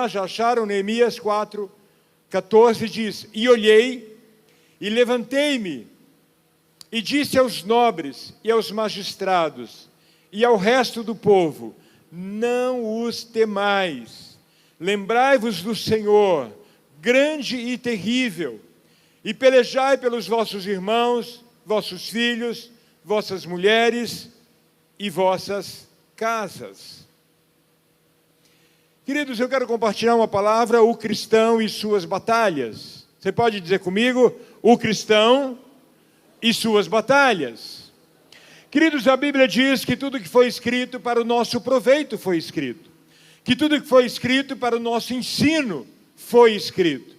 lá, já acharam? Neemias 4:14 diz: E olhei, e levantei-me, e disse aos nobres, e aos magistrados, e ao resto do povo: não os temais, lembrai-vos do Senhor, grande e terrível, e pelejai pelos vossos irmãos, vossos filhos, vossas mulheres e vossas casas. Queridos, eu quero compartilhar uma palavra: o cristão e suas batalhas. Você pode dizer comigo: o cristão e suas batalhas. Queridos, a Bíblia diz que tudo que foi escrito para o nosso proveito foi escrito, que tudo que foi escrito para o nosso ensino foi escrito.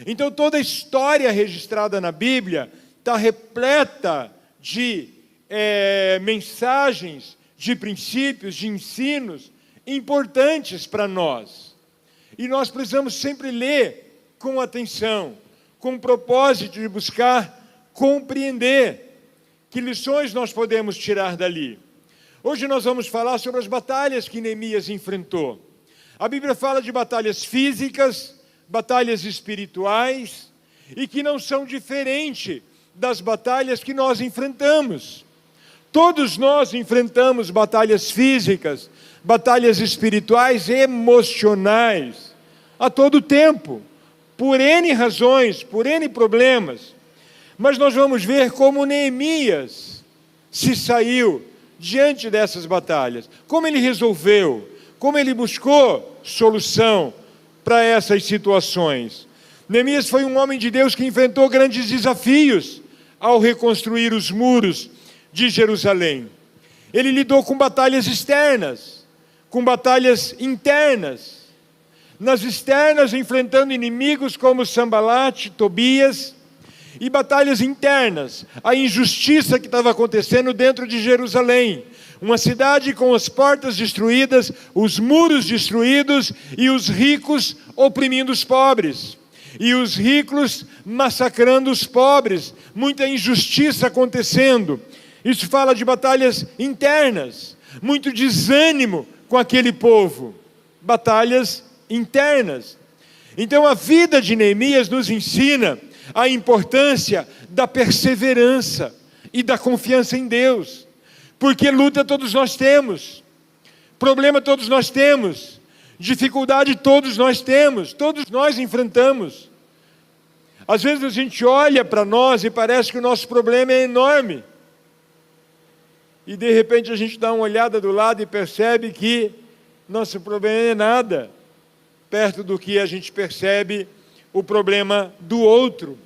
Então toda a história registrada na Bíblia está repleta de mensagens, de princípios, de ensinos importantes para nós. E nós precisamos sempre ler com atenção, com o propósito de buscar compreender que lições nós podemos tirar dali. Hoje nós vamos falar sobre as batalhas que Neemias enfrentou. A Bíblia fala de batalhas físicas, batalhas espirituais, e que não são diferentes das batalhas que nós enfrentamos. Todos nós enfrentamos batalhas físicas, batalhas espirituais, emocionais, a todo tempo, por N razões, por N problemas. Mas nós vamos ver como Neemias se saiu diante dessas batalhas, como ele resolveu, como ele buscou solução para essas situações. Neemias foi um homem de Deus que enfrentou grandes desafios ao reconstruir os muros de Jerusalém. Ele lidou com batalhas externas, com batalhas internas. Nas externas, enfrentando inimigos como Sambalate, Tobias, e batalhas internas, a injustiça que estava acontecendo dentro de Jerusalém, uma cidade com as portas destruídas, os muros destruídos e os ricos oprimindo os pobres, e os ricos massacrando os pobres, muita injustiça acontecendo. Isso fala de batalhas internas, muito desânimo com aquele povo, batalhas internas. Então a vida de Neemias nos ensina a importância da perseverança e da confiança em Deus, porque luta todos nós temos, problema todos nós temos, dificuldade todos nós temos, todos nós enfrentamos. Às vezes a gente olha para nós e parece que o nosso problema é enorme, e de repente a gente dá uma olhada do lado e percebe que nosso problema é nada, perto do que a gente percebe o problema do outro.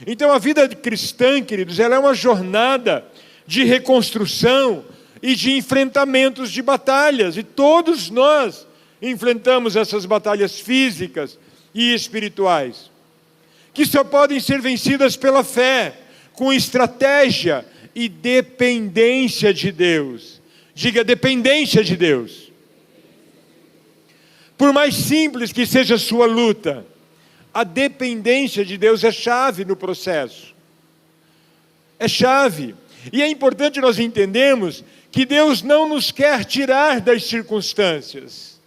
Então a vida cristã, queridos, ela é uma jornada de reconstrução e de enfrentamentos de batalhas, e todos nós enfrentamos essas batalhas físicas e espirituais, que só podem ser vencidas pela fé, com estratégia e dependência de Deus. Diga: dependência de Deus. Por mais simples que seja a sua luta, a dependência de Deus é chave no processo. É chave. E é importante nós entendermos que Deus não nos quer tirar das circunstâncias.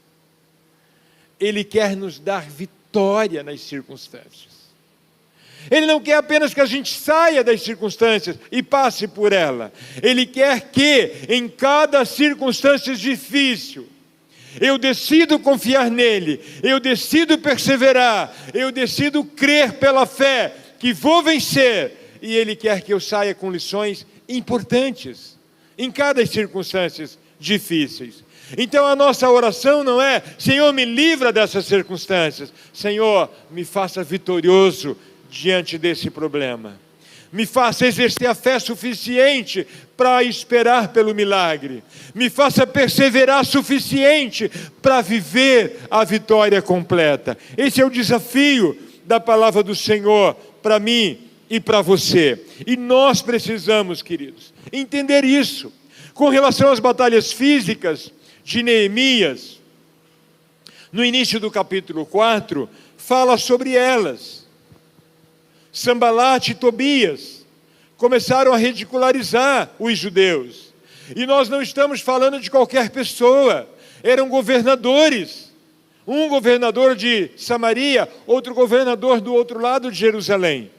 Ele quer nos dar vitória nas circunstâncias. Ele não quer apenas que a gente saia das circunstâncias e passe por ela. Ele quer que, em cada circunstância difícil, eu decido confiar nele, eu decido perseverar, eu decido crer pela fé que vou vencer, e ele quer que eu saia com lições importantes em cada circunstância difíceis. Então a nossa oração não é: Senhor, me livra dessas circunstâncias. Senhor, me faça vitorioso diante desse problema. Me faça exercer a fé suficiente para esperar pelo milagre. Me faça perseverar suficiente para viver a vitória completa. Esse é o desafio da palavra do Senhor para mim e para você. E nós precisamos, queridos, entender isso. Com relação às batalhas físicas de Neemias, no início do capítulo 4, fala sobre elas. Sambalate e Tobias começaram a ridicularizar os judeus. E nós não estamos falando de qualquer pessoa. Eram governadores, Um governador de Samaria, outro governador do outro lado de Jerusalém.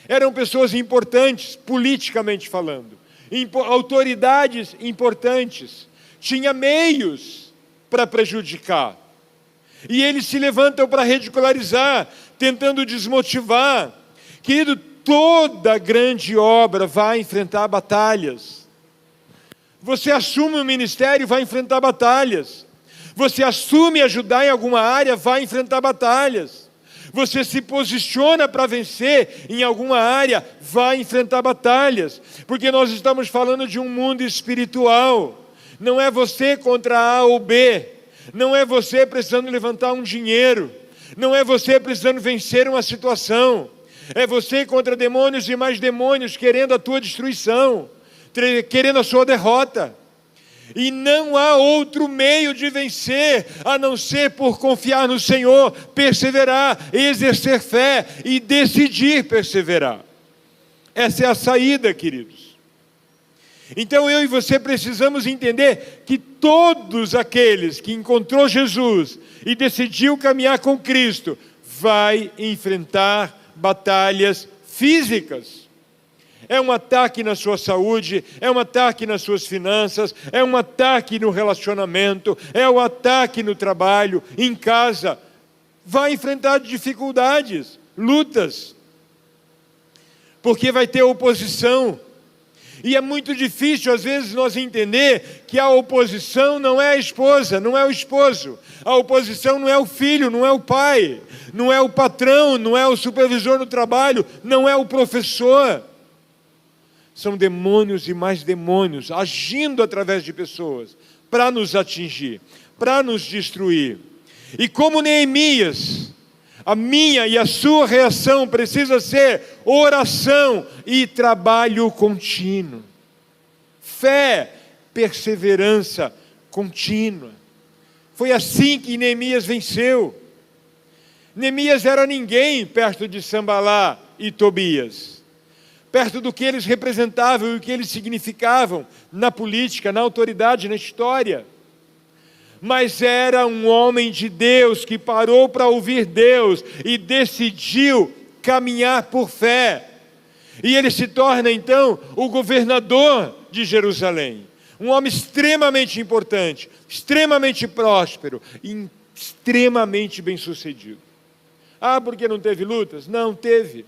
Eram pessoas importantes, politicamente falando. Autoridades importantes. Tinha meios para prejudicar. E eles se levantam para ridicularizar, tentando desmotivar. Querido, toda grande obra vai enfrentar batalhas. Você assume o ministério, vai enfrentar batalhas. Você assume ajudar em alguma área, vai enfrentar batalhas. Você se posiciona para vencer em alguma área, vai enfrentar batalhas. Porque nós estamos falando de um mundo espiritual. Não é você contra A ou B. Não é você precisando levantar um dinheiro. Não é você precisando vencer uma situação. É você contra demônios e mais demônios querendo a tua destruição, querendo a sua derrota. E não há outro meio de vencer, a não ser por confiar no Senhor, perseverar, exercer fé e decidir perseverar. Essa é a saída, queridos. Então eu e você precisamos entender que todos aqueles que encontrou Jesus e decidiu caminhar com Cristo, vai enfrentar batalhas físicas. É um ataque na sua saúde, é um ataque nas suas finanças, é um ataque no relacionamento, é um ataque no trabalho, em casa. Vai enfrentar dificuldades, lutas, porque vai ter oposição. E é muito difícil, às vezes, nós entender que a oposição não é a esposa, não é o esposo. A oposição não é o filho, não é o pai, não é o patrão, não é o supervisor no trabalho, não é o professor. São demônios e mais demônios agindo através de pessoas para nos atingir, para nos destruir. E como Neemias, a minha e a sua reação precisa ser oração e trabalho contínuo. Fé, perseverança contínua. Foi assim que Neemias venceu. Neemias era ninguém perto de Sambalá e Tobias. Perto do que eles representavam e o que eles significavam na política, na autoridade, na história. Mas era um homem de Deus que parou para ouvir Deus e decidiu caminhar por fé. E ele se torna então o governador de Jerusalém. Um homem extremamente importante, extremamente próspero e extremamente bem-sucedido. Ah, porque não teve lutas? Não, teve.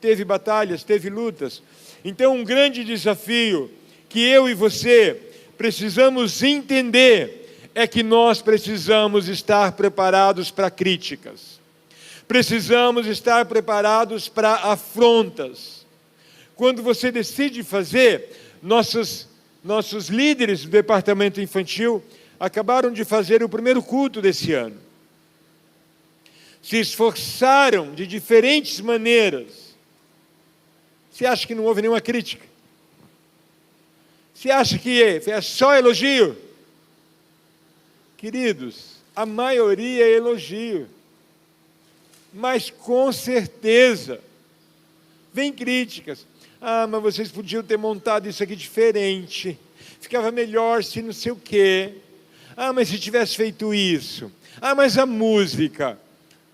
Teve batalhas, teve lutas. Então, um grande desafio que eu e você precisamos entender é que nós precisamos estar preparados para críticas. Precisamos estar preparados para afrontas. Quando você decide fazer, nossos líderes do departamento infantil acabaram de fazer o primeiro culto desse ano. Se esforçaram de diferentes maneiras. Você acha que não houve nenhuma crítica? Você acha que é só elogio? Queridos, a maioria é elogio. Mas com certeza, vem críticas. Ah, mas vocês podiam ter montado isso aqui diferente. Ficava melhor se não sei o quê. Ah, mas se tivesse feito isso. Ah, mas a música.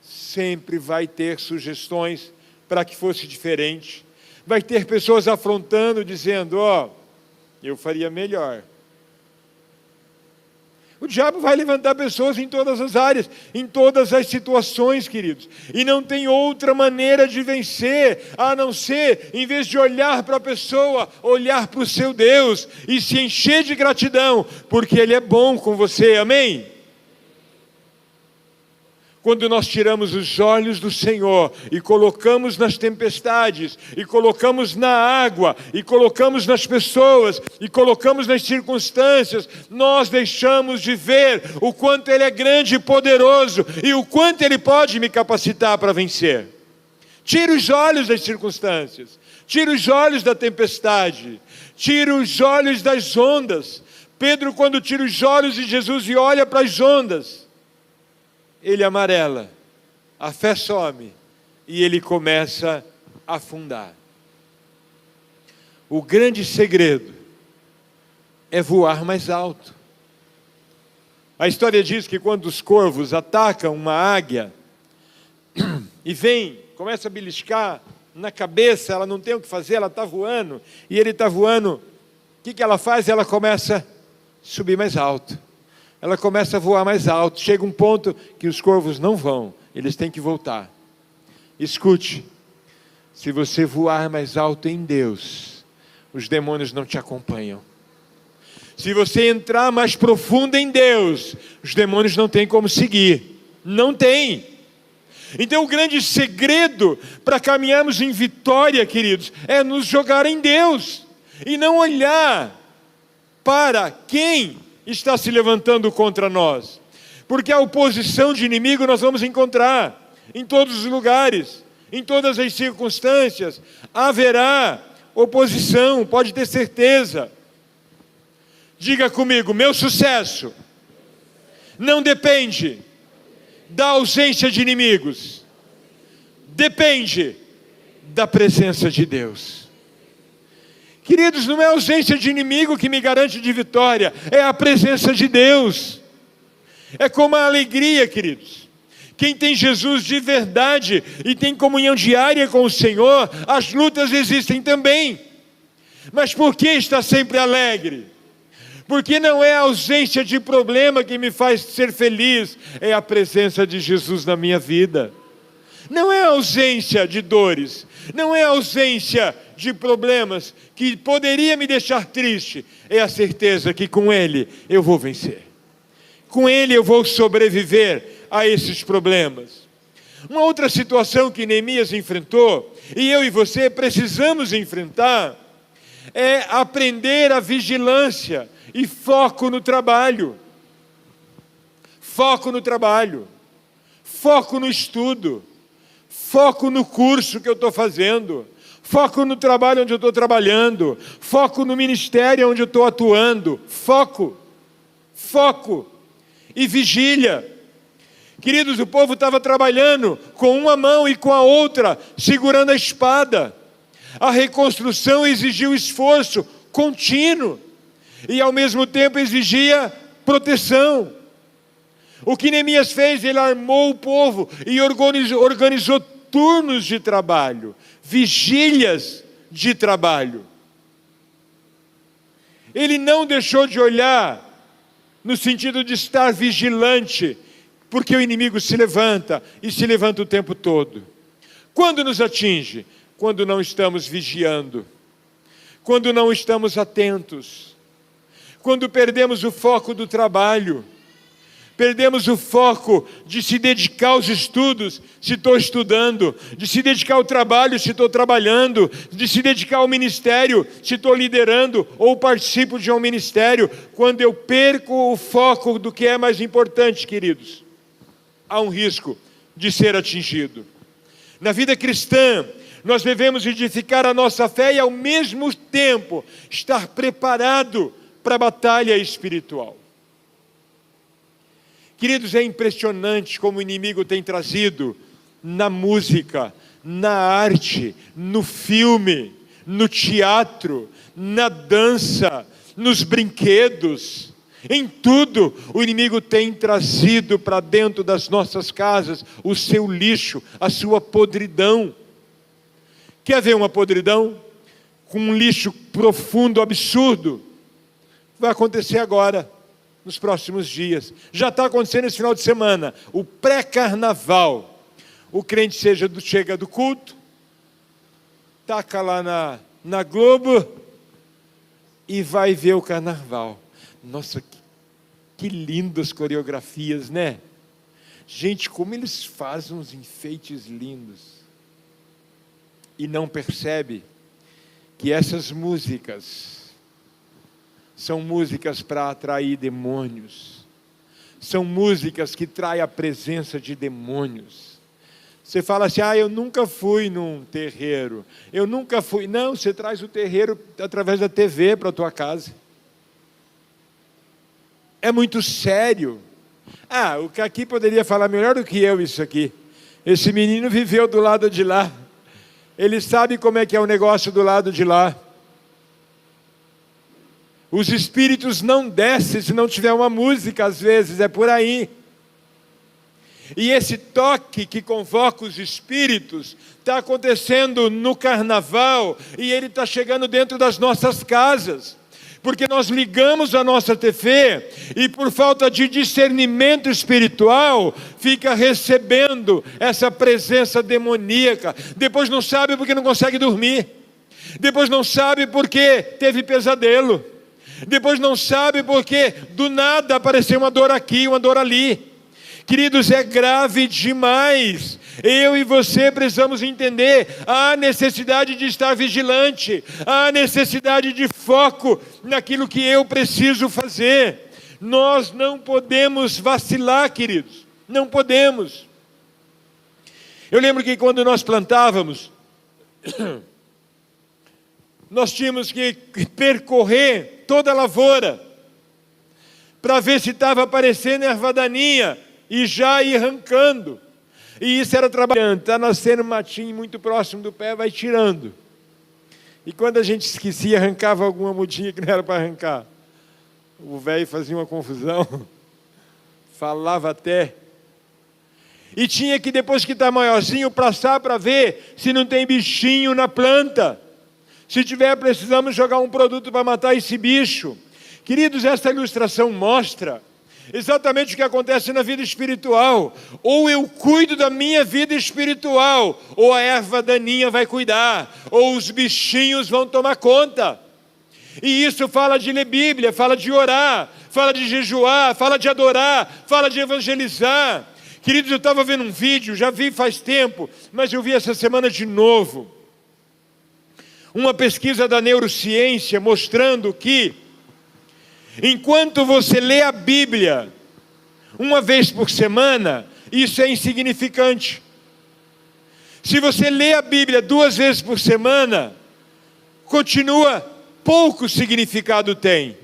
Sempre vai ter sugestões para que fosse diferente. Vai ter pessoas afrontando, dizendo, eu faria melhor. O diabo vai levantar pessoas em todas as áreas, em todas as situações, queridos. E não tem outra maneira de vencer, a não ser, em vez de olhar para a pessoa, olhar para o seu Deus e se encher de gratidão, porque Ele é bom com você, amém? Quando nós tiramos os olhos do Senhor e colocamos nas tempestades, e colocamos na água, e colocamos nas pessoas, e colocamos nas circunstâncias, nós deixamos de ver o quanto Ele é grande e poderoso, e o quanto Ele pode me capacitar para vencer. Tira os olhos das circunstâncias, tira os olhos da tempestade, tira os olhos das ondas. Pedro, quando tira os olhos de Jesus e olha para as ondas, ele amarela, a fé some e ele começa a afundar. O grande segredo é voar mais alto. A história diz que quando os corvos atacam uma águia e vem, começa a beliscar na cabeça, ela não tem o que fazer, ela está voando, e ele está voando, o que ela faz? Ela começa a subir mais alto. Ela começa a voar mais alto. Chega um ponto que os corvos não vão, eles têm que voltar. Escute, se você voar mais alto em Deus, os demônios não te acompanham. Se você entrar mais profundo em Deus, os demônios não têm como seguir. Não tem. Então o grande segredo para caminharmos em vitória, queridos, é nos jogar em Deus e não olhar para quem está se levantando contra nós. Porque a oposição de inimigo nós vamos encontrar em todos os lugares, em todas as circunstâncias. Haverá oposição, pode ter certeza. Diga comigo, meu sucesso não depende da ausência de inimigos, depende da presença de Deus. Queridos, não é a ausência de inimigo que me garante de vitória, é a presença de Deus. É como a alegria, queridos. Quem tem Jesus de verdade e tem comunhão diária com o Senhor, as lutas existem também. Mas por que está sempre alegre? Porque não é a ausência de problema que me faz ser feliz, é a presença de Jesus na minha vida. Não é a ausência de dores, não é a ausência de problemas que poderia me deixar triste, é a certeza que com Ele eu vou vencer. Com Ele eu vou sobreviver a esses problemas. Uma outra situação que Neemias enfrentou, e eu e você precisamos enfrentar, é aprender a vigilância e foco no trabalho. Foco no trabalho. Foco no estudo. Foco no curso que eu estou fazendo. Foco no trabalho onde eu estou trabalhando. Foco no ministério onde eu estou atuando. Foco. Foco. E vigília. Queridos, o povo estava trabalhando com uma mão e com a outra, segurando a espada. A reconstrução exigiu esforço contínuo e ao mesmo tempo exigia proteção. O que Neemias fez? Ele armou o povo e organizou turnos de trabalho, vigílias de trabalho. Ele não deixou de olhar no sentido de estar vigilante, porque o inimigo se levanta e se levanta o tempo todo. Quando nos atinge? Quando não estamos vigiando, quando não estamos atentos, quando perdemos o foco do trabalho, perdemos o foco de se dedicar aos estudos, se estou estudando, de se dedicar ao trabalho, se estou trabalhando, de se dedicar ao ministério, se estou liderando ou participo de um ministério. Quando eu perco o foco do que é mais importante, queridos, há um risco de ser atingido. Na vida cristã, nós devemos edificar a nossa fé e ao mesmo tempo estar preparado para a batalha espiritual. Queridos, é impressionante como o inimigo tem trazido na música, na arte, no filme, no teatro, na dança, nos brinquedos, em tudo, o inimigo tem trazido para dentro das nossas casas o seu lixo, a sua podridão. Quer ver uma podridão? Com um lixo profundo, absurdo? Vai acontecer agora, nos próximos dias. Já está acontecendo esse final de semana, o pré-carnaval. O crente chega do culto, taca lá na Globo e vai ver o carnaval. Nossa, que lindas coreografias, né? Gente, como eles fazem uns enfeites lindos. E não percebe que essas músicas são músicas para atrair demônios. São músicas que traem a presença de demônios. Você fala assim, eu nunca fui num terreiro. Eu nunca fui. Não, você traz o terreiro através da TV para a tua casa. É muito sério. O que aqui poderia falar melhor do que eu isso aqui. Esse menino viveu do lado de lá. Ele sabe como é que é o negócio do lado de lá. Os espíritos não descem se não tiver uma música, às vezes, é por aí. E esse toque que convoca os espíritos está acontecendo no carnaval e ele está chegando dentro das nossas casas. Porque nós ligamos a nossa TV e por falta de discernimento espiritual, fica recebendo essa presença demoníaca. Depois não sabe porque não consegue dormir. Depois não sabe porque teve pesadelo. Depois não sabe porque do nada apareceu uma dor aqui, uma dor ali. Queridos, é grave demais. Eu e você precisamos entender a necessidade de estar vigilante, a necessidade de foco naquilo que eu preciso fazer. Nós não podemos vacilar, queridos, não podemos. Eu lembro que quando nós plantávamos, nós tínhamos que percorrer toda a lavoura para ver se estava aparecendo erva daninha e já ir arrancando. E isso era trabalhando, está nascendo um matinho muito próximo do pé, vai tirando. E quando a gente esquecia, arrancava alguma mudinha que não era para arrancar. O velho fazia uma confusão, falava até. E tinha que, depois que está maiorzinho, passar para ver se não tem bichinho na planta. Se tiver, precisamos jogar um produto para matar esse bicho. Queridos, essa ilustração mostra exatamente o que acontece na vida espiritual. Ou eu cuido da minha vida espiritual, ou a erva daninha vai cuidar, ou os bichinhos vão tomar conta. E isso fala de ler Bíblia, fala de orar, fala de jejuar, fala de adorar, fala de evangelizar. Queridos, eu estava vendo um vídeo, já vi faz tempo, mas eu vi essa semana de novo. Uma pesquisa da neurociência mostrando que enquanto você lê a Bíblia uma vez por semana, isso é insignificante. Se você lê a Bíblia 2 vezes por semana, continua pouco significado tem.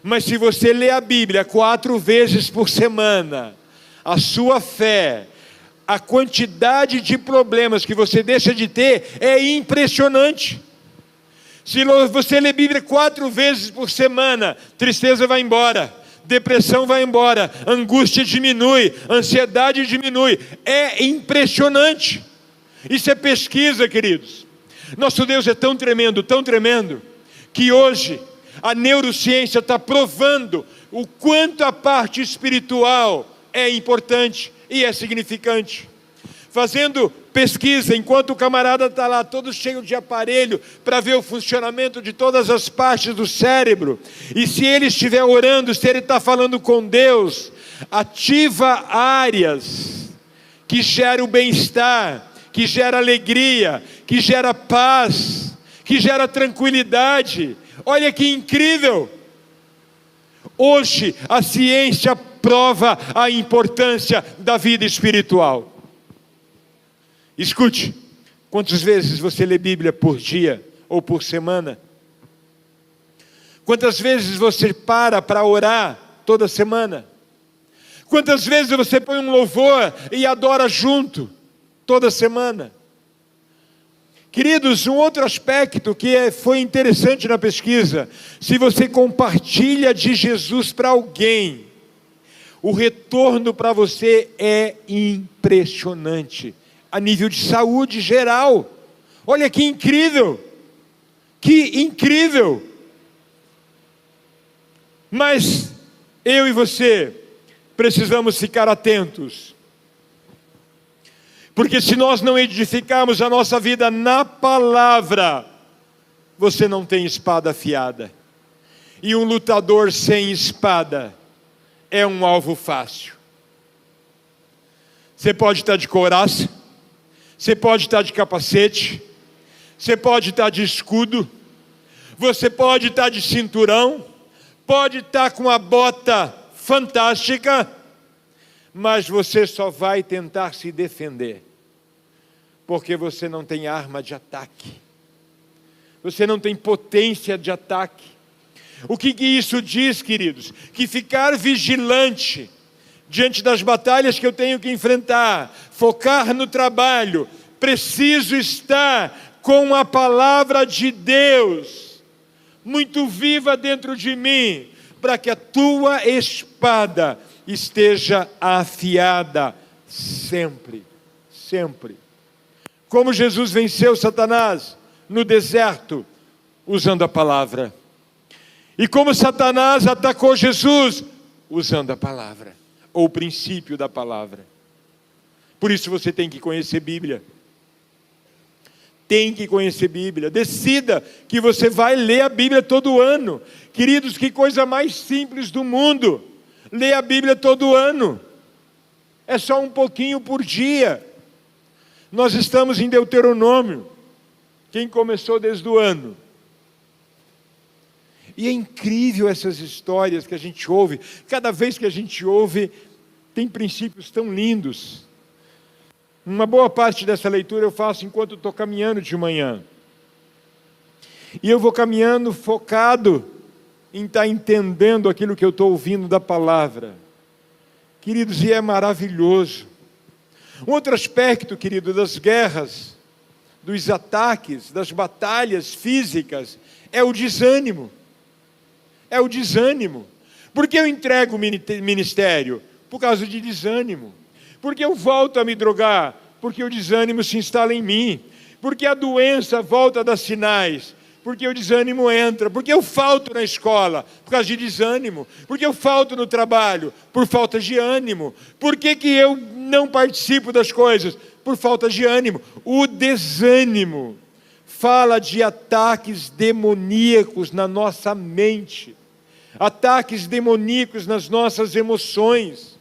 Mas se você lê a Bíblia 4 vezes por semana, a sua fé, a quantidade de problemas que você deixa de ter é impressionante. Se você lê a Bíblia 4 vezes por semana, tristeza vai embora, depressão vai embora, angústia diminui, ansiedade diminui. É impressionante. Isso é pesquisa, queridos. Nosso Deus é tão tremendo, que hoje a neurociência está provando o quanto a parte espiritual é importante e é significante. Fazendo pesquisa, enquanto o camarada está lá todo cheio de aparelho para ver o funcionamento de todas as partes do cérebro, e se ele estiver orando, se ele está falando com Deus, ativa áreas que geram bem-estar, que gera alegria, que gera paz, que gera tranquilidade. Olha que incrível! Hoje a ciência prova a importância da vida espiritual. Escute, quantas vezes você lê Bíblia por dia ou por semana? Quantas vezes você para orar toda semana? Quantas vezes você põe um louvor e adora junto toda semana? Queridos, um outro aspecto que foi interessante na pesquisa: se você compartilha de Jesus para alguém, o retorno para você é impressionante, a nível de saúde geral. Olha que incrível! Que incrível! Mas eu e você precisamos ficar atentos. Porque se nós não edificarmos a nossa vida na palavra, você não tem espada afiada. E um lutador sem espada é um alvo fácil. Você pode estar de couraça, você pode estar de capacete, você pode estar de escudo, você pode estar de cinturão, pode estar com a bota fantástica, mas você só vai tentar se defender, porque você não tem arma de ataque, você não tem potência de ataque. O que isso diz, queridos? Que ficar vigilante diante das batalhas que eu tenho que enfrentar, focar no trabalho, preciso estar com a palavra de Deus, muito viva dentro de mim, para que a tua espada esteja afiada sempre, sempre. Como Jesus venceu Satanás no deserto, usando a palavra. E como Satanás atacou Jesus, usando a palavra, ou o princípio da palavra. Por isso você tem que conhecer Bíblia. Tem que conhecer Bíblia. Decida que você vai ler a Bíblia todo ano. Queridos, que coisa mais simples do mundo. Ler a Bíblia todo ano. É só um pouquinho por dia. Nós estamos em Deuteronômio. Quem começou desde o ano? E é incrível essas histórias que a gente ouve. Cada vez que a gente ouve, tem princípios tão lindos. Uma boa parte dessa leitura eu faço enquanto estou caminhando de manhã. E eu vou caminhando focado em estar entendendo aquilo que eu estou ouvindo da palavra. Queridos, e é maravilhoso. Um outro aspecto, querido, das guerras, dos ataques, das batalhas físicas, é o desânimo. É o desânimo. Por que eu entrego o ministério? Por causa de desânimo. Porque eu volto a me drogar? Porque o desânimo se instala em mim. Porque a doença volta a dar sinais? Porque o desânimo entra. Porque eu falto na escola? Por causa de desânimo. Porque eu falto no trabalho? Por falta de ânimo. Por que eu não participo das coisas? Por falta de ânimo. O desânimo fala de ataques demoníacos na nossa mente. Ataques demoníacos nas nossas emoções.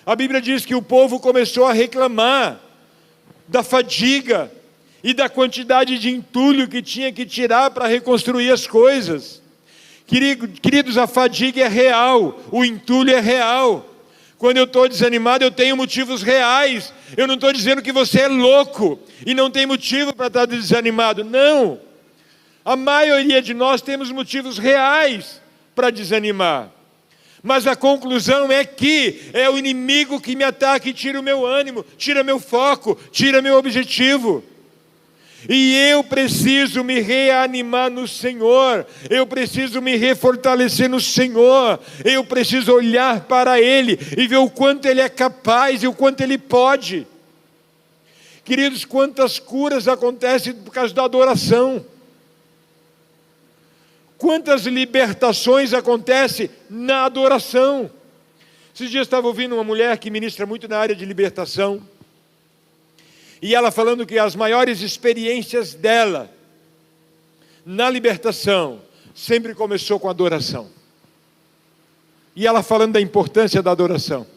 A Bíblia diz que o povo começou a reclamar da fadiga e da quantidade de entulho que tinha que tirar para reconstruir as coisas. Queridos, a fadiga é real, o entulho é real. Quando eu estou desanimado, eu tenho motivos reais. Eu não estou dizendo que você é louco e não tem motivo para estar desanimado. Não. A maioria de nós temos motivos reais para desanimar. Mas a conclusão é que é o inimigo que me ataca e tira o meu ânimo, tira meu foco, tira meu objetivo. E eu preciso me reanimar no Senhor, eu preciso me refortalecer no Senhor, eu preciso olhar para Ele e ver o quanto Ele é capaz e o quanto Ele pode. Queridos, quantas curas acontecem por causa da adoração. Quantas libertações acontecem na adoração. Esses dias eu estava ouvindo uma mulher que ministra muito na área de libertação. E ela falando que as maiores experiências dela na libertação sempre começou com adoração. E ela falando da importância da adoração.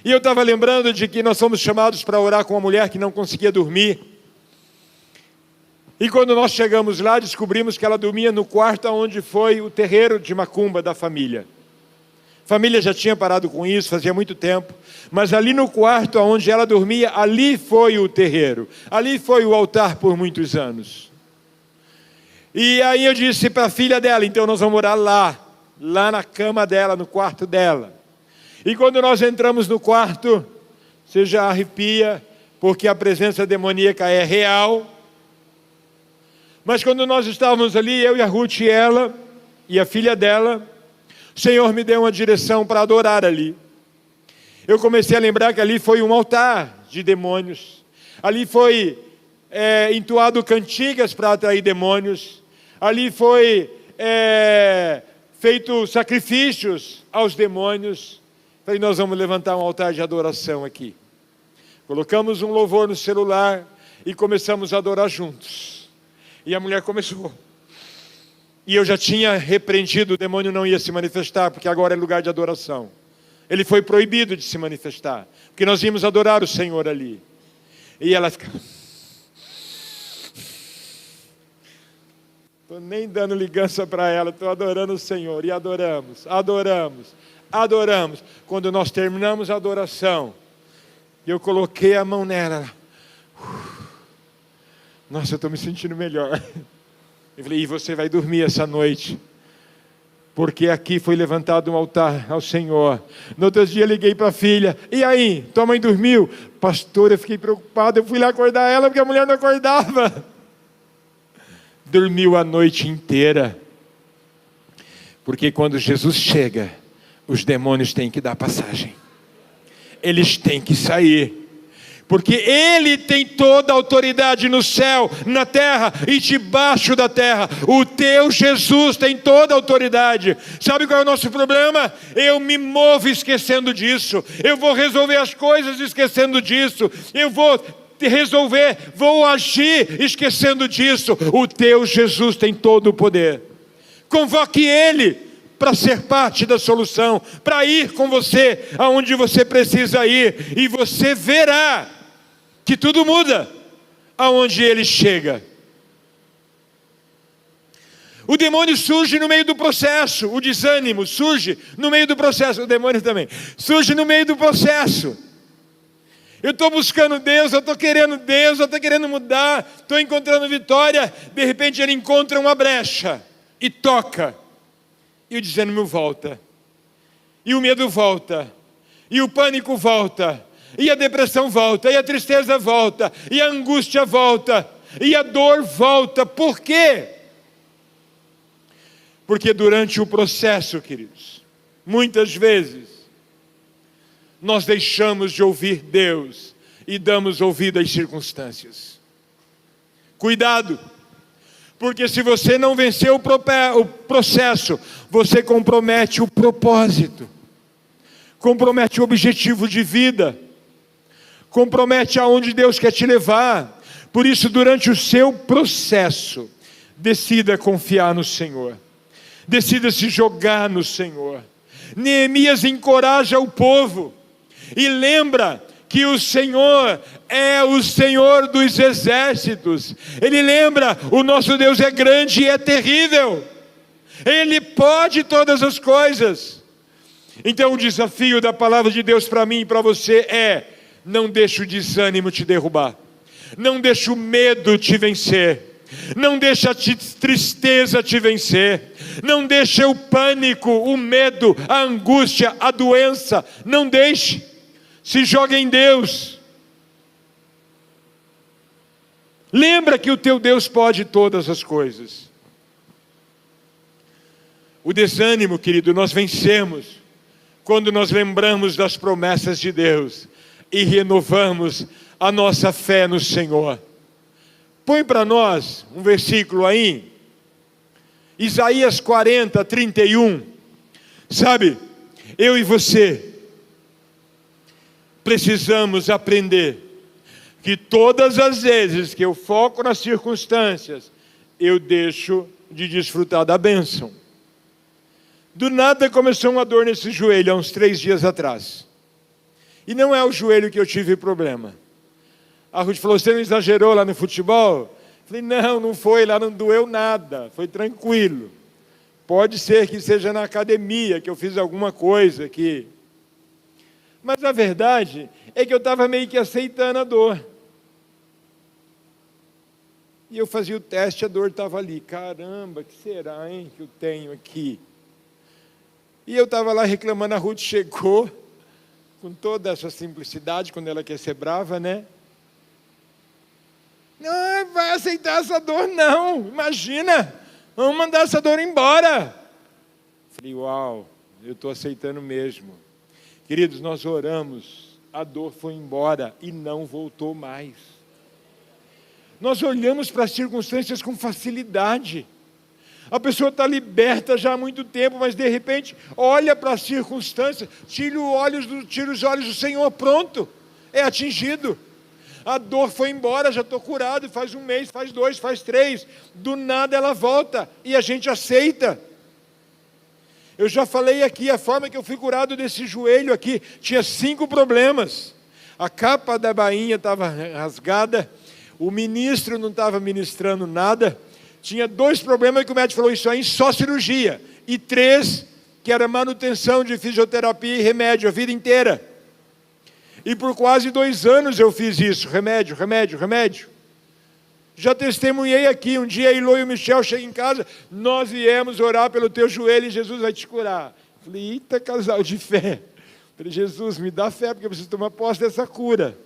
E eu estava lembrando de que nós fomos chamados para orar com uma mulher que não conseguia dormir. E quando nós chegamos lá, descobrimos que ela dormia no quarto onde foi o terreiro de macumba da família. A família já tinha parado com isso, fazia muito tempo. Mas ali no quarto onde ela dormia, ali foi o terreiro. Ali foi o altar por muitos anos. E aí eu disse para a filha dela, então nós vamos morar lá na cama dela, no quarto dela. E quando nós entramos no quarto, você já arrepia, porque a presença demoníaca é real. Mas quando nós estávamos ali, eu e a Ruth e ela, e a filha dela, o Senhor me deu uma direção para adorar ali. Eu comecei a lembrar que ali foi um altar de demônios. Ali foi entoado cantigas para atrair demônios. Ali foi feito sacrifícios aos demônios. Falei, nós vamos levantar um altar de adoração aqui. Colocamos um louvor no celular e começamos a adorar juntos. E a mulher começou. E eu já tinha repreendido, o demônio não ia se manifestar, porque agora é lugar de adoração. Ele foi proibido de se manifestar, porque nós íamos adorar o Senhor ali. E ela fica... Estou nem dando ligança para ela, estou adorando o Senhor. E adoramos, adoramos, adoramos. Quando nós terminamos a adoração, eu coloquei a mão nela. Nossa, eu estou me sentindo melhor. Eu falei, e você vai dormir essa noite? Porque aqui foi levantado um altar ao Senhor. No outro dia liguei para a filha. E aí, tua mãe dormiu? Pastor, eu fiquei preocupado. Eu fui lá acordar ela porque a mulher não acordava. Dormiu a noite inteira. Porque quando Jesus chega, os demônios têm que dar passagem. Eles têm que sair. Porque Ele tem toda a autoridade no céu, na terra e debaixo da terra. O teu Jesus tem toda a autoridade. Sabe qual é o nosso problema? Eu me movo esquecendo disso. Eu vou resolver as coisas esquecendo disso. Eu vou resolver, vou agir esquecendo disso. O teu Jesus tem todo o poder. Convoque Ele para ser parte da solução, para ir com você aonde você precisa ir, e você verá que tudo muda aonde Ele chega. O demônio surge no meio do processo, o desânimo surge no meio do processo, o demônio também surge no meio do processo. Eu estou buscando Deus, eu estou querendo Deus, eu estou querendo mudar, estou encontrando vitória, de repente ele encontra uma brecha e toca, e o desânimo volta, e o medo volta, e o pânico volta, e a depressão volta, e a tristeza volta, e a angústia volta, e a dor volta. Por quê? Porque durante o processo, queridos, muitas vezes, nós deixamos de ouvir Deus e damos ouvido às circunstâncias. Cuidado, porque se você não vencer o processo, você compromete o propósito, compromete o objetivo de vida, compromete aonde Deus quer te levar. Por isso, durante o seu processo, decida confiar no Senhor, decida se jogar no Senhor. Neemias encoraja o povo e lembra que o Senhor é o Senhor dos exércitos. Ele lembra, o nosso Deus é grande e é terrível. Ele pode todas as coisas. Então o desafio da palavra de Deus para mim e para você é: não deixe o desânimo te derrubar. Não deixe o medo te vencer. Não deixe a tristeza te vencer. Não deixe o pânico, o medo, a angústia, a doença. Não deixe. Se joga em Deus. Lembra que o teu Deus pode todas as coisas. O desânimo, querido, nós vencemos quando nós lembramos das promessas de Deus e renovamos a nossa fé no Senhor. Põe para nós um versículo aí, Isaías 40, 31. Sabe, eu e você precisamos aprender que todas as vezes que eu foco nas circunstâncias, eu deixo de desfrutar da bênção. Do nada começou uma dor nesse joelho, há uns 3 dias atrás. E não é o joelho que eu tive problema. A Ruth falou: você não exagerou lá no futebol? Eu falei: não foi, lá não doeu nada, foi tranquilo. Pode ser que seja na academia, que eu fiz alguma coisa que... Mas a verdade é que eu estava meio que aceitando a dor. E eu fazia o teste, a dor estava ali. Caramba, que será, hein, que eu tenho aqui? E eu estava lá reclamando, a Ruth chegou, com toda essa simplicidade, quando ela quer ser brava, né? Não, vai aceitar essa dor não, imagina, vamos mandar essa dor embora. Falei: uau, eu estou aceitando mesmo. Queridos, nós oramos, a dor foi embora e não voltou mais. Nós olhamos para as circunstâncias com facilidade. A pessoa está liberta já há muito tempo, mas de repente olha para as circunstâncias, tira os olhos do Senhor, pronto, é atingido. A dor foi embora, já estou curado, faz 1 mês, faz 2, faz 3. Do nada ela volta e a gente aceita. Eu já falei aqui, a forma que eu fui curado desse joelho aqui, tinha 5 problemas. A capa da bainha estava rasgada, o ministro não estava ministrando nada, tinha 2 problemas que o médico falou: isso aí só cirurgia, e 3 que era manutenção de fisioterapia e remédio a vida inteira. E por quase 2 anos eu fiz isso, remédio. Já testemunhei aqui, um dia a Ilô e o Michel chegam em casa, nós viemos orar pelo teu joelho e Jesus vai te curar. Falei: eita, casal de fé. Falei: Jesus, me dá fé, porque eu preciso tomar posse dessa cura.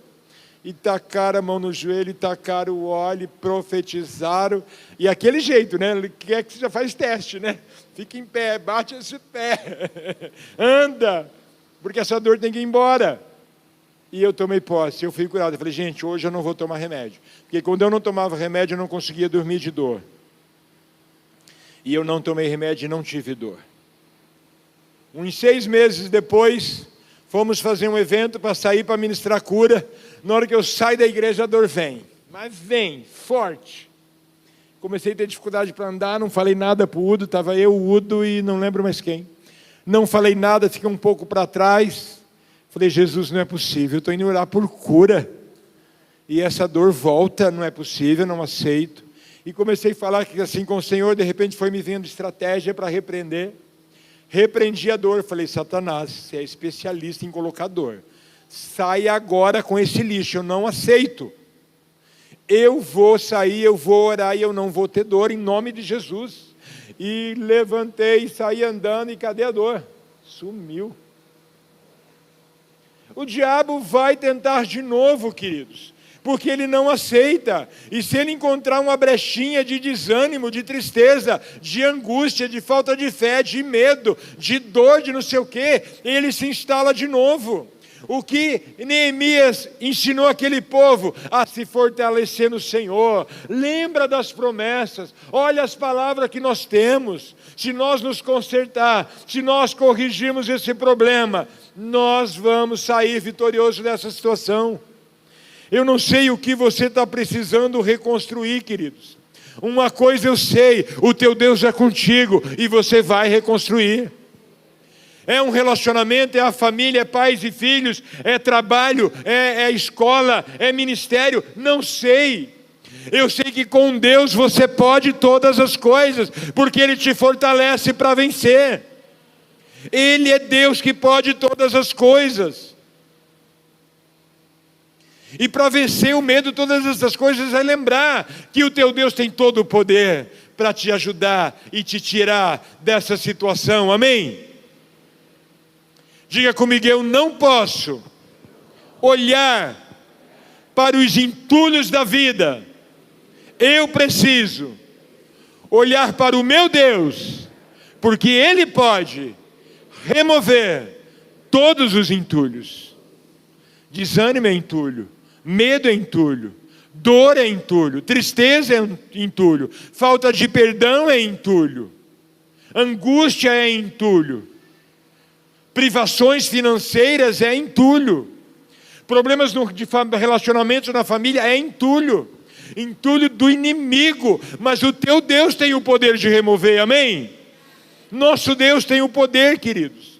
e tacaram a mão no joelho, e tacaram o óleo, e profetizaram. E aquele jeito, né? Ele quer que você já faz teste, né? Fica em pé, bate esse pé, anda, porque essa dor tem que ir embora. E eu tomei posse, eu fui curado. Eu falei, gente, hoje eu não vou tomar remédio. Porque quando eu não tomava remédio, eu não conseguia dormir de dor. E eu não tomei remédio e não tive dor. Uns 6 meses depois, fomos fazer um evento para sair para ministrar cura. Na hora que eu saio da igreja, a dor vem. Mas vem, forte. Comecei a ter dificuldade para andar, não falei nada para o Udo. Estava eu, o Udo e não lembro mais quem. Não falei nada, fiquei um pouco para trás. Falei, Jesus, não é possível, eu estou indo orar por cura. E essa dor volta, não é possível, não aceito. E comecei a falar que assim com o Senhor, de repente foi me vindo estratégia para repreender. Repreendi a dor, falei, Satanás, você é especialista em colocar dor. Sai agora com esse lixo, eu não aceito. Eu vou sair, eu vou orar e eu não vou ter dor em nome de Jesus. E levantei, saí andando e cadê a dor? Sumiu. O diabo vai tentar de novo, queridos, porque ele não aceita. E se ele encontrar uma brechinha de desânimo, de tristeza, de angústia, de falta de fé, de medo, de dor, de não sei o quê, ele se instala de novo. O que Neemias ensinou aquele povo? A se fortalecer no Senhor. Lembra das promessas. Olha as palavras que nós temos. Se nós nos consertar, se nós corrigirmos esse problema, nós vamos sair vitoriosos dessa situação. Eu não sei o que você está precisando reconstruir, queridos. Uma coisa eu sei, o teu Deus é contigo e você vai reconstruir. É um relacionamento, é a família, é pais e filhos, é trabalho, é escola, é ministério, não sei. Eu sei que com Deus você pode todas as coisas, porque Ele te fortalece para vencer. Ele é Deus que pode todas as coisas. E para vencer o medo, todas essas coisas, é lembrar que o teu Deus tem todo o poder para te ajudar e te tirar dessa situação, amém? Diga comigo, eu não posso olhar para os entulhos da vida. Eu preciso olhar para o meu Deus, porque Ele pode remover todos os entulhos. Desânimo é entulho, medo é entulho, dor é entulho, tristeza é entulho, falta de perdão é entulho, angústia é entulho, privações financeiras é entulho, problemas de relacionamentos na família é entulho do inimigo, mas o teu Deus tem o poder de remover, amém? Nosso Deus tem o poder, queridos.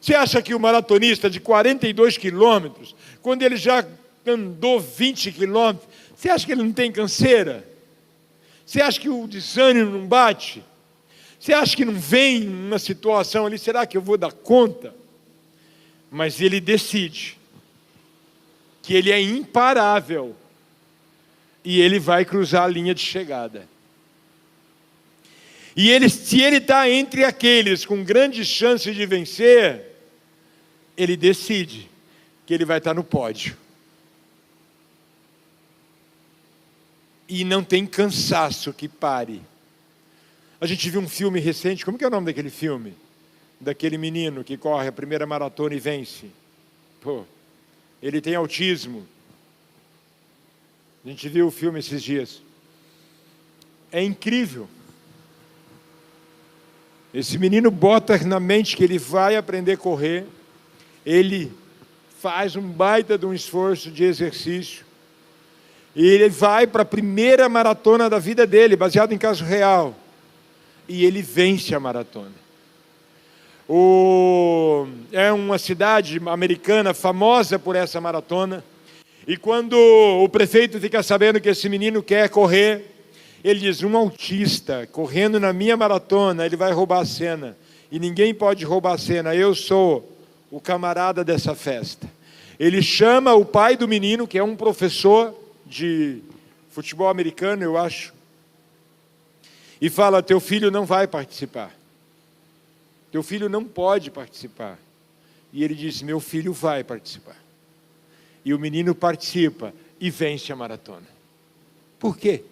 Você acha que o maratonista de 42 quilômetros, quando ele já andou 20 quilômetros, você acha que ele não tem canseira? Você acha que o desânimo não bate? Você acha que não vem uma situação ali, será que eu vou dar conta? Mas ele decide que ele é imparável e ele vai cruzar a linha de chegada. E se ele está entre aqueles com grandes chances de vencer, ele decide que ele vai estar no pódio. E não tem cansaço que pare. A gente viu um filme recente, como que é o nome daquele filme? Daquele menino que corre a primeira maratona e vence. Pô, ele tem autismo. A gente viu o filme esses dias. É incrível. Esse menino bota na mente que ele vai aprender a correr. Ele faz um baita de um esforço de exercício. E ele vai para a primeira maratona da vida dele, baseado em caso real. E ele vence a maratona. É uma cidade americana famosa por essa maratona. E quando o prefeito fica sabendo que esse menino quer correr, ele diz, um autista correndo na minha maratona, ele vai roubar a cena. E ninguém pode roubar a cena, eu sou o camarada dessa festa. Ele chama o pai do menino, que é um professor de futebol americano, eu acho, e fala, teu filho não vai participar. Teu filho não pode participar. E ele disse, meu filho vai participar. E o menino participa e vence a maratona. Por quê?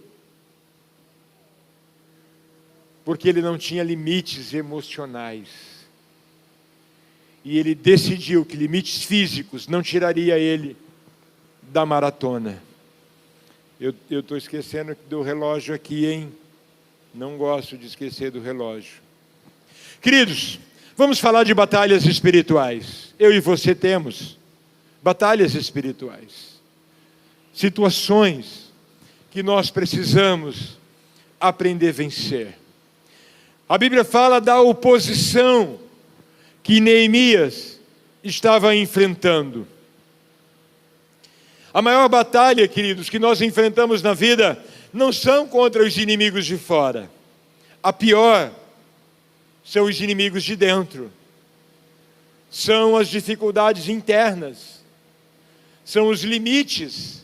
Porque ele não tinha limites emocionais. E ele decidiu que limites físicos não tiraria ele da maratona. Eu estou esquecendo do relógio aqui, hein? Não gosto de esquecer do relógio. Queridos, vamos falar de batalhas espirituais. Eu e você temos batalhas espirituais. Situações que nós precisamos aprender a vencer. A Bíblia fala da oposição que Neemias estava enfrentando. A maior batalha, queridos, que nós enfrentamos na vida não são contra os inimigos de fora. A pior são os inimigos de dentro. São as dificuldades internas. São os limites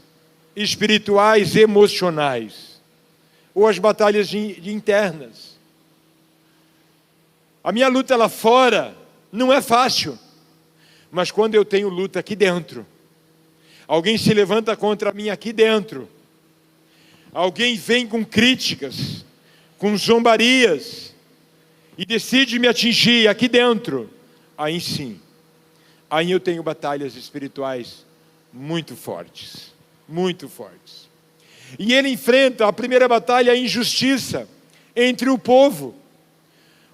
espirituais, emocionais. Ou as batalhas internas. A minha luta lá fora não é fácil. Mas quando eu tenho luta aqui dentro, alguém se levanta contra mim aqui dentro, alguém vem com críticas, com zombarias, e decide me atingir aqui dentro, aí sim, aí eu tenho batalhas espirituais muito fortes, muito fortes. E ele enfrenta a primeira batalha, a injustiça entre o povo.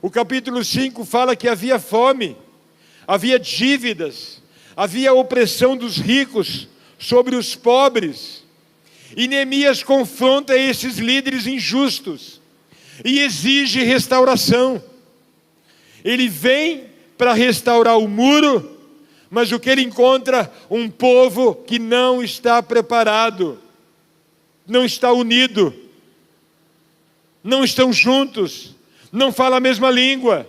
O capítulo 5 fala que havia fome, havia dívidas, havia opressão dos ricos sobre os pobres. E Neemias confronta esses líderes injustos e exige restauração. Ele vem para restaurar o muro, mas o que ele encontra? Um povo que não está preparado, não está unido, não estão juntos, não fala a mesma língua,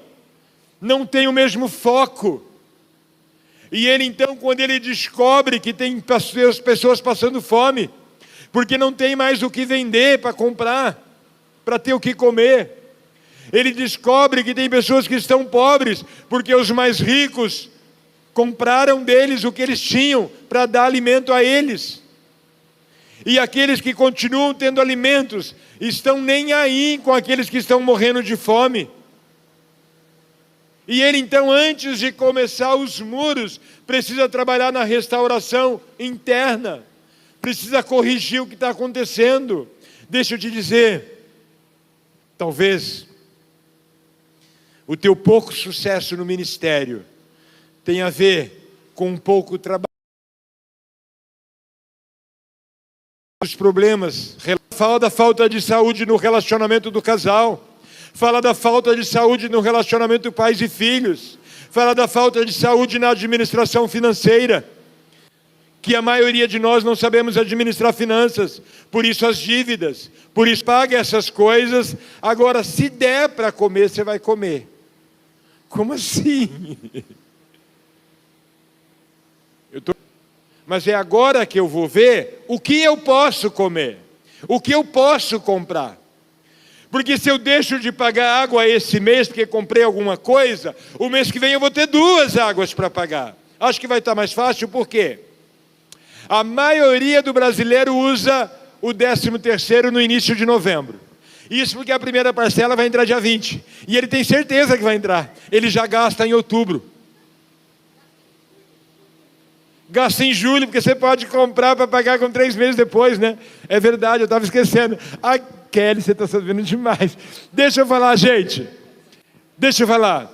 não tem o mesmo foco. E ele então, quando ele descobre que tem pessoas passando fome, porque não tem mais o que vender para comprar, para ter o que comer. Ele descobre que tem pessoas que estão pobres, porque os mais ricos compraram deles o que eles tinham para dar alimento a eles. E aqueles que continuam tendo alimentos, estão nem aí com aqueles que estão morrendo de fome. E ele então, antes de começar os muros, precisa trabalhar na restauração interna. Precisa corrigir o que está acontecendo. Deixa eu te dizer, talvez o teu pouco sucesso no ministério tenha a ver com um pouco trabalho. Os problemas, fala da falta de saúde no relacionamento do casal, fala da falta de saúde no relacionamento pais e filhos, fala da falta de saúde na administração financeira, que a maioria de nós não sabemos administrar finanças, por isso as dívidas, por isso paga essas coisas. Agora, se der para comer, você vai comer. Como assim? Mas é agora que eu vou ver o que eu posso comer, o que eu posso comprar. Porque se eu deixo de pagar água esse mês, porque comprei alguma coisa, o mês que vem eu vou ter 2 águas para pagar. Acho que vai estar mais fácil, por quê? A maioria do brasileiro usa o 13º no início de novembro. Isso porque a primeira parcela vai entrar dia 20. E ele tem certeza que vai entrar. Ele já gasta em outubro. Gasta em julho, porque você pode comprar para pagar com 3 meses depois, né? É verdade, eu estava esquecendo. Ah, Kelly, você está sabendo demais. Deixa eu falar, gente. Deixa eu falar.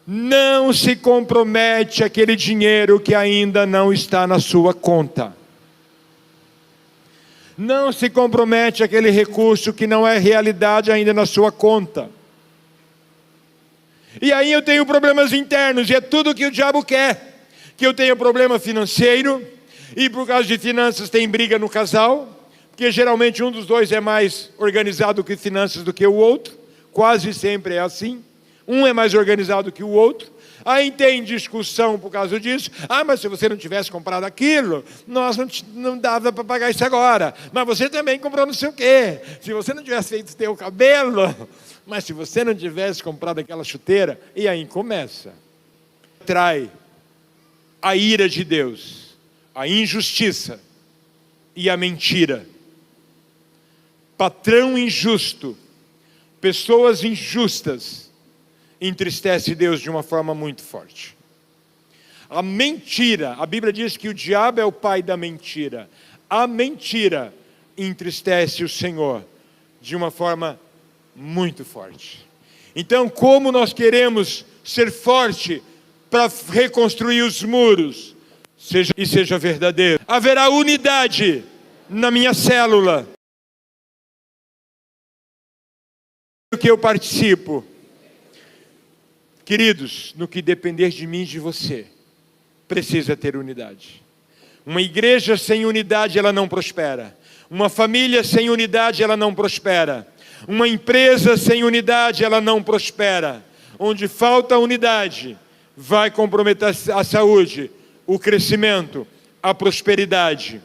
Não se compromete aquele dinheiro que ainda não está na sua conta. Não se compromete aquele recurso que não é realidade ainda na sua conta. E aí eu tenho problemas internos, e é tudo que o diabo quer. Que eu tenha problema financeiro, e por causa de finanças tem briga no casal, porque geralmente um dos dois é mais organizado que finanças do que o outro, quase sempre é assim. Um é mais organizado que o outro. Aí tem discussão por causa disso. Ah, mas se você não tivesse comprado aquilo, nós não dava para pagar isso agora. Mas você também comprou não sei o quê. Se você não tivesse feito teu cabelo, mas se você não tivesse comprado aquela chuteira, e aí começa. Trai a ira de Deus a injustiça e a mentira. Patrão injusto, pessoas injustas, entristece Deus de uma forma muito forte. A mentira, a Bíblia diz que o diabo é o pai da mentira. A mentira entristece o Senhor de uma forma muito forte. Então, como nós queremos ser forte para reconstruir os muros, seja verdadeiro, haverá unidade na minha célula que eu participo. Queridos, no que depender de mim e de você, precisa ter unidade. Uma igreja sem unidade, ela não prospera. Uma família sem unidade, ela não prospera. Uma empresa sem unidade, ela não prospera. Onde falta unidade, vai comprometer a saúde, o crescimento, a prosperidade.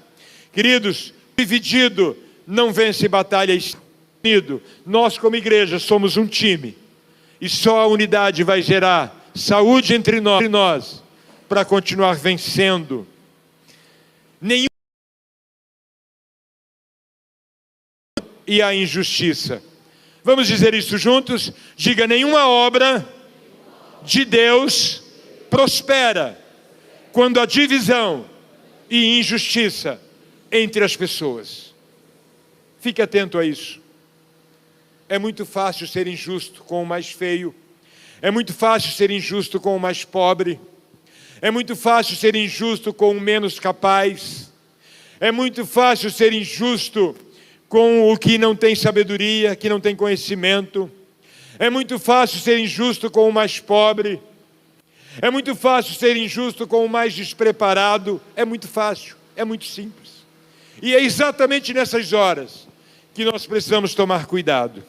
Queridos, dividido não vence batalha. Unido, nós como igreja somos um time. E só a unidade vai gerar saúde entre nós para continuar vencendo. Nenhum e a injustiça. Vamos dizer isso juntos? Diga: nenhuma obra de Deus prospera quando há divisão e injustiça entre as pessoas. Fique atento a isso. É muito fácil ser injusto com o mais feio. É muito fácil ser injusto com o mais pobre. É muito fácil ser injusto com o menos capaz. É muito fácil ser injusto com o que não tem sabedoria, que não tem conhecimento. É muito fácil ser injusto com o mais pobre. É muito fácil ser injusto com o mais despreparado. É muito fácil, é muito simples. E é exatamente nessas horas que nós precisamos tomar cuidado.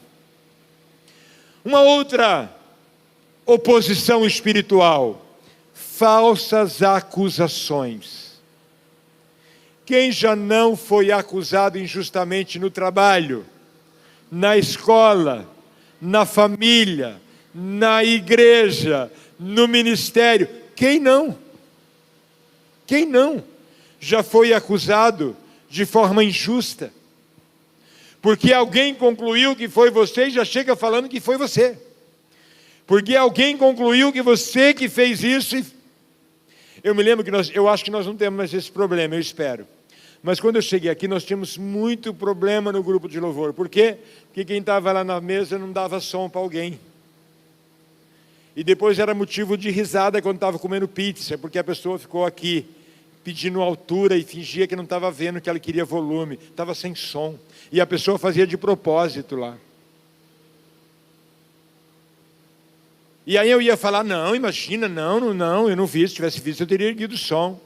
Uma outra oposição espiritual: falsas acusações. Quem já não foi acusado injustamente no trabalho, na escola, na família, na igreja, no ministério? Quem não? Quem não já foi acusado de forma injusta? Porque alguém concluiu que foi você e já chega falando que foi você. Porque alguém concluiu que você que fez isso. Eu me lembro que eu acho que nós não temos mais esse problema, eu espero. Mas quando eu cheguei aqui, nós tínhamos muito problema no grupo de louvor. Por quê? Porque quem estava lá na mesa não dava som para alguém. E depois era motivo de risada quando estava comendo pizza, porque a pessoa ficou aqui pedindo altura e fingia que não estava vendo, que ela queria volume. Estava sem som. E a pessoa fazia de propósito lá. E aí eu ia falar: não, imagina, não, eu não vi, se tivesse visto eu teria erguido o som.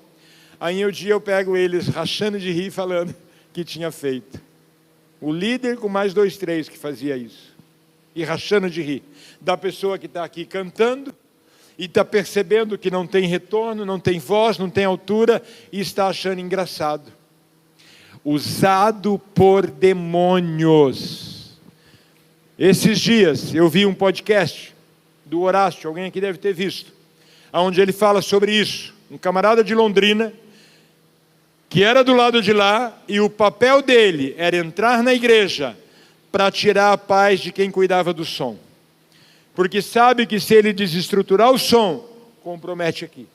Aí um dia eu pego eles rachando de rir, falando que tinha feito. O líder com mais 2, 3 que fazia isso. E rachando de rir. Da pessoa que está aqui cantando, e está percebendo que não tem retorno, não tem voz, não tem altura, e está achando engraçado. Usado por demônios. Esses dias eu vi um podcast do Horácio, alguém aqui deve ter visto, onde ele fala sobre isso. Um camarada de Londrina, que era do lado de lá, e o papel dele era entrar na igreja para tirar a paz de quem cuidava do som. Porque sabe que se ele desestruturar o som, compromete aqui.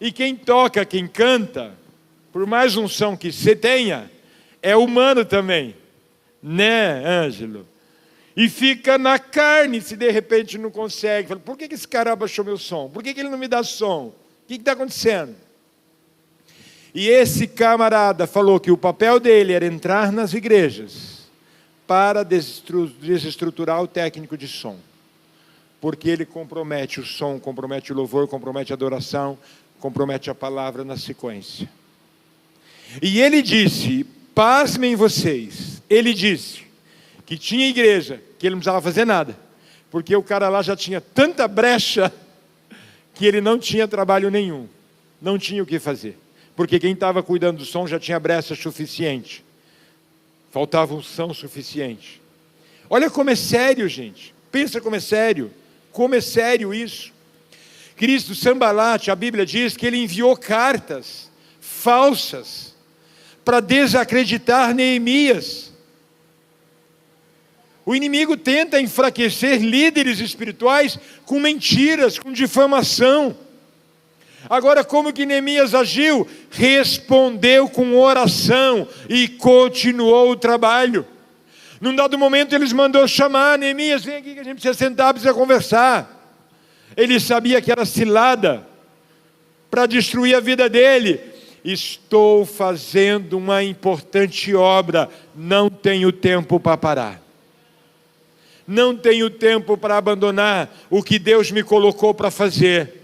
E quem toca, quem canta, por mais unção que você tenha, é humano também. Né, Ângelo? E fica na carne se de repente não consegue. Fala: por que esse cara abaixou meu som? Por que ele não me dá som? O que está acontecendo? E esse camarada falou que o papel dele era entrar nas igrejas para desestruturar o técnico de som. Porque ele compromete o som, compromete o louvor, compromete a adoração, compromete a palavra na sequência. E ele disse, pasmem vocês, ele disse que tinha igreja, que ele não precisava fazer nada, porque o cara lá já tinha tanta brecha, que ele não tinha trabalho nenhum, não tinha o que fazer, porque quem estava cuidando do som já tinha brecha suficiente, faltava unção suficiente. Olha como é sério, gente, pensa como é sério isso. Cristo, Sambalate, a Bíblia diz que ele enviou cartas falsas para desacreditar Neemias. O inimigo tenta enfraquecer líderes espirituais com mentiras, com difamação. Agora, como que Neemias agiu? Respondeu com oração e continuou o trabalho. Num dado momento, eles mandou chamar Neemias: vem aqui que a gente precisa sentar, precisa conversar. Ele sabia que era cilada para destruir a vida dele. Estou fazendo uma importante obra, não tenho tempo para parar. Não tenho tempo para abandonar o que Deus me colocou para fazer.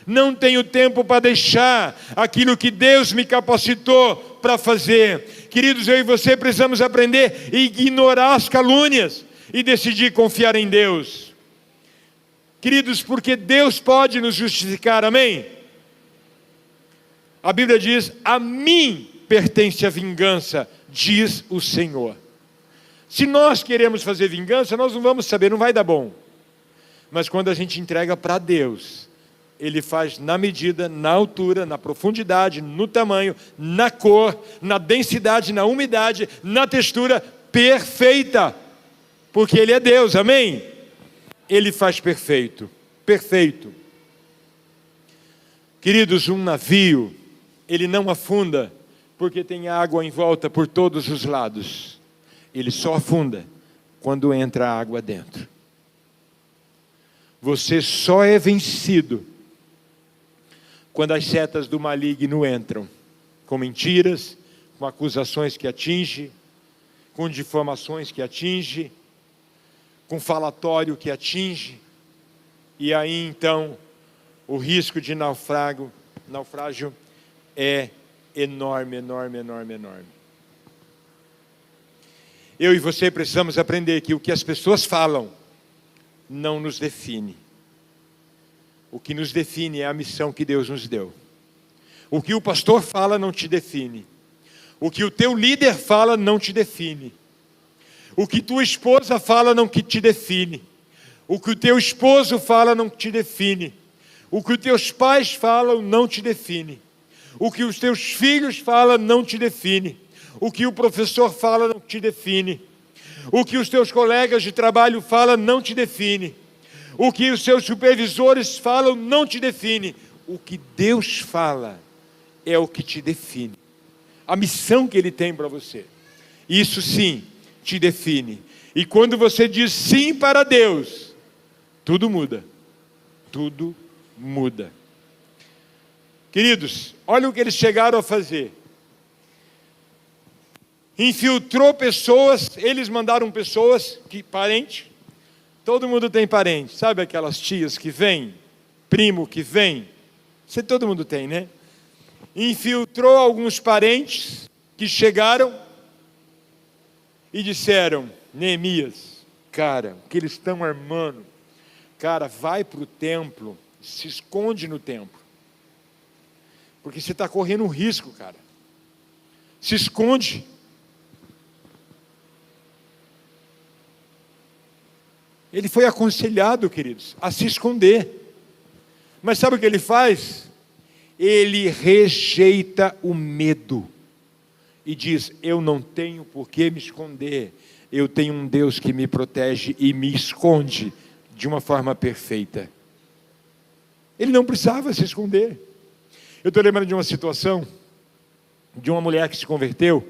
Não tenho tempo para deixar aquilo que Deus me capacitou para fazer. Queridos, eu e você precisamos aprender a ignorar as calúnias e decidir confiar em Deus. Queridos, porque Deus pode nos justificar, amém? A Bíblia diz: a mim pertence a vingança, diz o Senhor. Se nós queremos fazer vingança, nós não vamos saber, não vai dar bom. Mas quando a gente entrega para Deus, Ele faz na medida, na altura, na profundidade, no tamanho, na cor, na densidade, na umidade, na textura perfeita. Porque Ele é Deus, amém? Ele faz perfeito, perfeito. Queridos, um navio, ele não afunda porque tem água em volta por todos os lados. Ele só afunda quando entra água dentro. Você só é vencido quando as setas do maligno entram, com mentiras, com acusações que atingem, com difamações que atingem, com falatório que atinge, e aí então o risco de naufrágio é enorme, enorme, enorme, enorme. Eu e você precisamos aprender que o que as pessoas falam não nos define. O que nos define é a missão que Deus nos deu. O que o pastor fala não te define. O que o teu líder fala não te define. O que tua esposa fala não te define. O que o teu esposo fala não te define. O que os teus pais falam não te define. O que os teus filhos falam não te define. O que o professor fala não te define. O que os teus colegas de trabalho falam não te define. O que os seus supervisores falam não te define. O que Deus fala é o que te define. A missão que Ele tem para você. Isso sim te define. E quando você diz sim para Deus, tudo muda. Tudo muda. Queridos, olha o que eles chegaram a fazer. Infiltrou pessoas, eles mandaram pessoas, parente, todo mundo tem parente, sabe aquelas tias que vêm, primo que vem, todo mundo tem, né? Infiltrou alguns parentes que chegaram e disseram: Neemias, cara, o que eles estão armando, cara, vai para o templo, se esconde no templo, porque você está correndo um risco, cara, se esconde. Ele foi aconselhado, queridos, a se esconder. Mas sabe o que ele faz? Ele rejeita o medo. E diz: eu não tenho por que me esconder. Eu tenho um Deus que me protege e me esconde de uma forma perfeita. Ele não precisava se esconder. Eu estou lembrando de uma situação, de uma mulher que se converteu,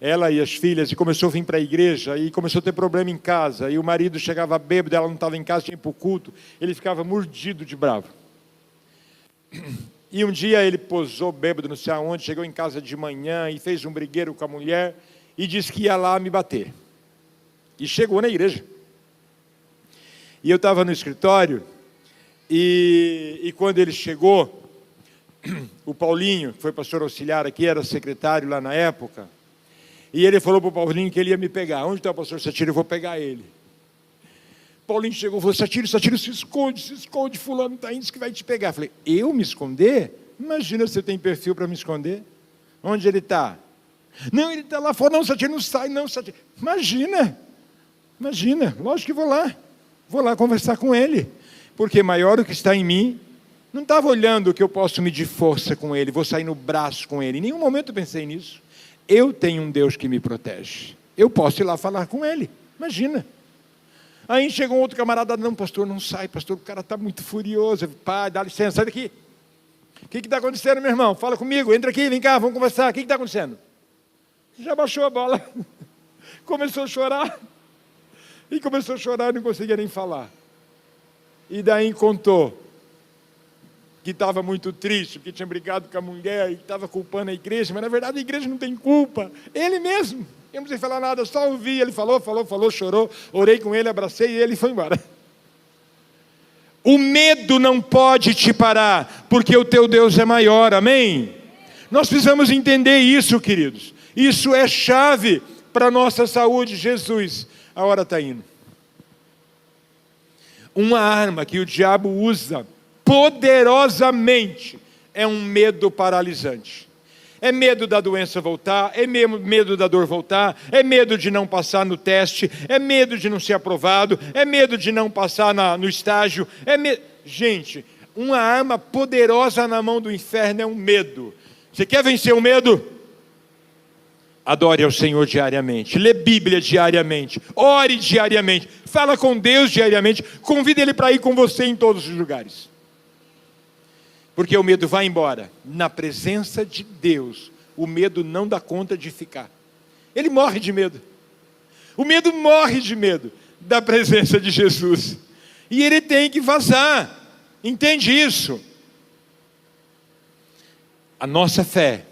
ela e as filhas, e começou a vir para a igreja, e começou a ter problema em casa, e o marido chegava bêbado, ela não estava em casa, tinha para o culto, ele ficava mordido de bravo. E um dia ele posou bêbado, não sei aonde, chegou em casa de manhã, e fez um brigueiro com a mulher, e disse que ia lá me bater. E chegou na igreja. E eu estava no escritório, e quando ele chegou, o Paulinho, que foi pastor auxiliar aqui, era secretário lá na época, e ele falou para o Paulinho que ele ia me pegar. Onde está o pastor Satiro? Eu vou pegar ele. Paulinho chegou e falou: Satiro, se esconde, fulano está indo, que vai te pegar. Eu falei: eu me esconder? Imagina se eu tenho perfil para me esconder. Onde ele está? Não, ele está lá fora. Não, Satiro, não sai, não, Satiro. Imagina, lógico que vou lá conversar com ele. Porque maior o que está em mim. Não estava olhando que eu posso medir força com ele, vou sair no braço com ele. Em nenhum momento eu pensei nisso. Eu tenho um Deus que me protege. Eu posso ir lá falar com ele. Imagina. Aí chegou um outro camarada, não, pastor, não sai, pastor, o cara está muito furioso. Pai, dá licença, sai daqui. O que está acontecendo, meu irmão? Fala comigo, entra aqui, vem cá, vamos conversar. O que está acontecendo? Já baixou a bola. Começou a chorar. E começou a chorar, não conseguia nem falar. E daí contou que estava muito triste, porque tinha brigado com a mulher e estava culpando a igreja, mas na verdade a igreja não tem culpa. Ele mesmo. Eu não precisei falar nada, só ouvi. Ele falou, chorou. Orei com ele, abracei ele e foi embora. O medo não pode te parar, porque o teu Deus é maior, amém? Nós precisamos entender isso, queridos. Isso é chave para a nossa saúde. Jesus, a hora está indo. Uma arma que o diabo usa poderosamente é um medo paralisante. É medo da doença voltar, é medo da dor voltar, é medo de não passar no teste, é medo de não ser aprovado, é medo de não passar no estágio. Gente, uma arma poderosa na mão do inferno é um medo. Você quer vencer o medo? Adore ao Senhor diariamente, lê Bíblia diariamente, ore diariamente, fala com Deus diariamente, convida Ele para ir com você em todos os lugares. Porque o medo vai embora. Na presença de Deus, o medo não dá conta de ficar. Ele morre de medo. O medo morre de medo da presença de Jesus. E ele tem que vazar. Entende isso? A nossa fé,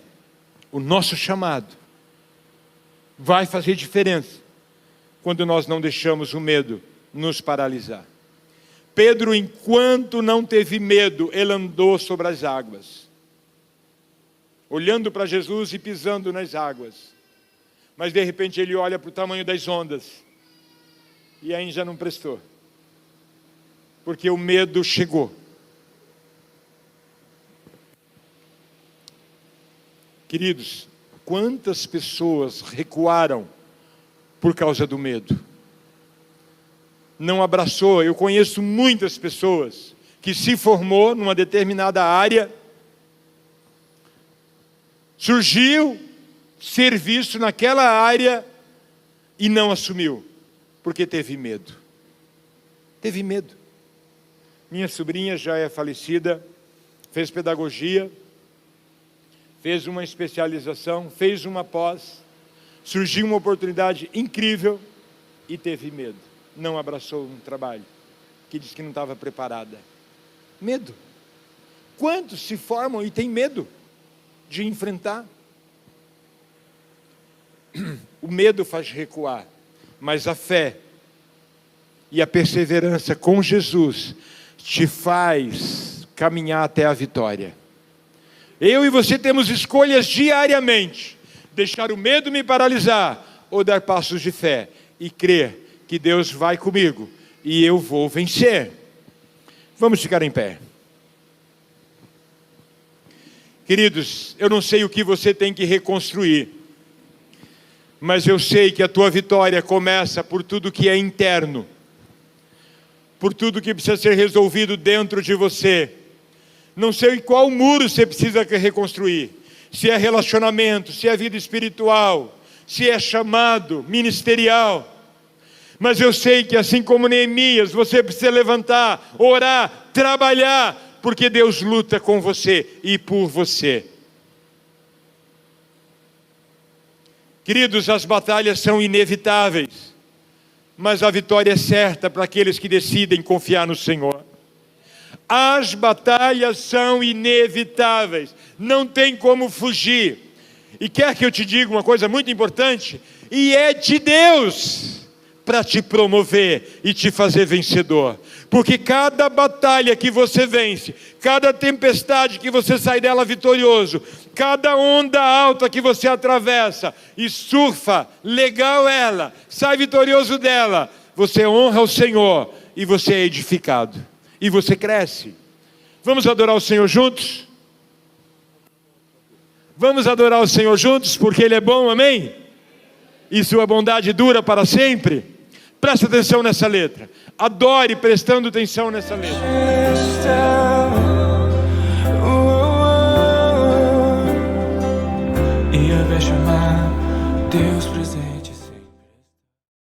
o nosso chamado, vai fazer diferença quando nós não deixamos o medo nos paralisar. Pedro, enquanto não teve medo, ele andou sobre as águas, olhando para Jesus e pisando nas águas. Mas de repente ele olha para o tamanho das ondas, e aí já não prestou, porque o medo chegou. Queridos, quantas pessoas recuaram por causa do medo? Não abraçou. Eu conheço muitas pessoas que se formou numa determinada área, surgiu serviço naquela área e não assumiu, porque teve medo. Teve medo. Minha sobrinha já é falecida, fez pedagogia, fez uma especialização, fez uma pós, surgiu uma oportunidade incrível e teve medo. Não abraçou um trabalho, que disse que não estava preparada. Medo. Quantos se formam e têm medo de enfrentar? O medo faz recuar, mas a fé e a perseverança com Jesus te faz caminhar até a vitória. Eu e você temos escolhas diariamente: deixar o medo me paralisar ou dar passos de fé e crer que Deus vai comigo e eu vou vencer. Vamos ficar em pé. Queridos, eu não sei o que você tem que reconstruir, mas eu sei que a tua vitória começa por tudo que é interno, por tudo que precisa ser resolvido dentro de você. Não sei qual muro você precisa reconstruir, se é relacionamento, se é vida espiritual, se é chamado ministerial. Mas eu sei que assim como Neemias, você precisa levantar, orar, trabalhar, porque Deus luta com você e por você. Queridos, as batalhas são inevitáveis, mas a vitória é certa para aqueles que decidem confiar no Senhor. As batalhas são inevitáveis, não tem como fugir. E quer que eu te diga uma coisa muito importante? E é de Deus para te promover e te fazer vencedor. Porque cada batalha que você vence, cada tempestade que você sai dela vitorioso, cada onda alta que você atravessa e surfa legal ela, sai vitorioso dela, você honra o Senhor e você é edificado. E você cresce. Vamos adorar o Senhor juntos? Vamos adorar o Senhor juntos, porque Ele é bom, amém? E sua bondade dura para sempre. Presta atenção nessa letra. Adore prestando atenção nessa letra. E eu vejo chamar Deus presente.